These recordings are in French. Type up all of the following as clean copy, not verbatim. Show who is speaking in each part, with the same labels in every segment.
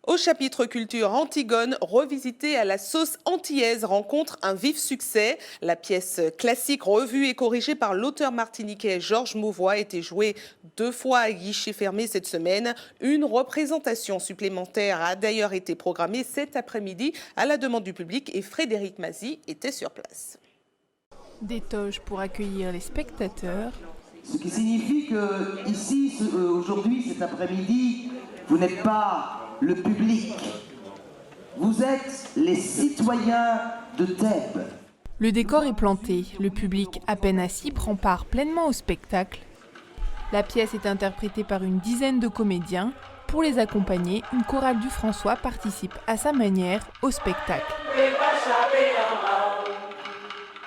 Speaker 1: Au chapitre culture, Antigone, revisitée à la sauce antillaise, rencontre un vif succès. La pièce classique revue et corrigée par l'auteur martiniquais Georges Mauvois a été jouée 2 fois à guichet fermé cette semaine. Une représentation supplémentaire a d'ailleurs été programmée cet après-midi à la demande du public et Frédéric Mazy était sur place.
Speaker 2: Des toges pour accueillir les spectateurs.
Speaker 3: Ce qui signifie que ici, aujourd'hui, cet après-midi, vous n'êtes pas le public, vous êtes les citoyens de Thèbes.
Speaker 2: Le décor est planté, le public à peine assis prend part pleinement au spectacle. La pièce est interprétée par une dizaine de comédiens. Pour les accompagner, une chorale du François participe à sa manière au spectacle.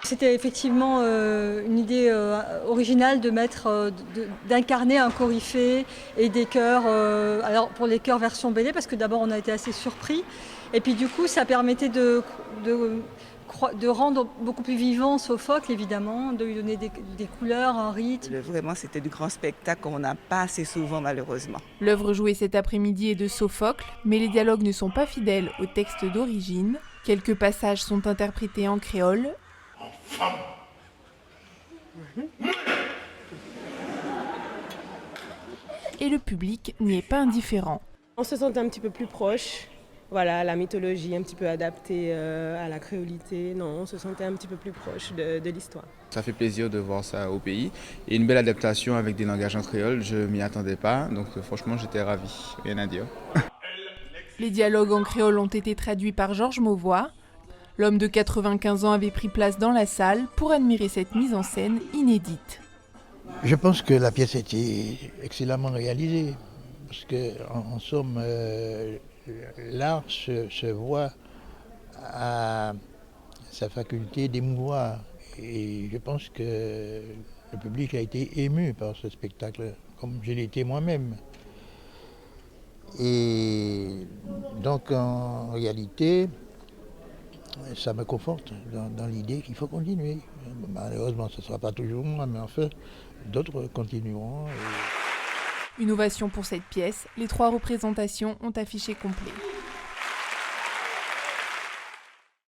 Speaker 4: C'était effectivement une idée originale de d'incarner un coryphée et des chœurs, alors pour les chœurs version BD, parce que d'abord on a été assez surpris, et puis du coup ça permettait de rendre beaucoup plus vivant Sophocle évidemment, de lui donner des couleurs, un rythme.
Speaker 5: Vraiment c'était du grand spectacle qu'on n'a pas assez souvent malheureusement.
Speaker 2: L'œuvre jouée cet après-midi est de Sophocle, mais les dialogues ne sont pas fidèles au texte d'origine. Quelques passages sont interprétés en créole. Et le public n'y est pas indifférent.
Speaker 6: On se sentait un petit peu plus proche, voilà, la mythologie un petit peu adaptée à la créolité. Non, on se sentait un petit peu plus proche de l'histoire.
Speaker 7: Ça fait plaisir de voir ça au pays et une belle adaptation avec des langages en créole, je m'y attendais pas, donc franchement j'étais ravi, rien à dire.
Speaker 2: Les dialogues en créole ont été traduits par Georges Mauvois. L'homme de 95 ans avait pris place dans la salle pour admirer cette mise en scène inédite.
Speaker 8: Je pense que la pièce a été excellemment réalisée, parce qu'en somme, l'art se voit à sa faculté d'émouvoir. Et je pense que le public a été ému par ce spectacle, comme je l'ai été moi-même. Et donc en réalité, ça me conforte dans l'idée qu'il faut continuer. Malheureusement, ce ne sera pas toujours moi, mais enfin, d'autres continueront.
Speaker 2: Une ovation pour cette pièce. Les 3 représentations ont affiché complet.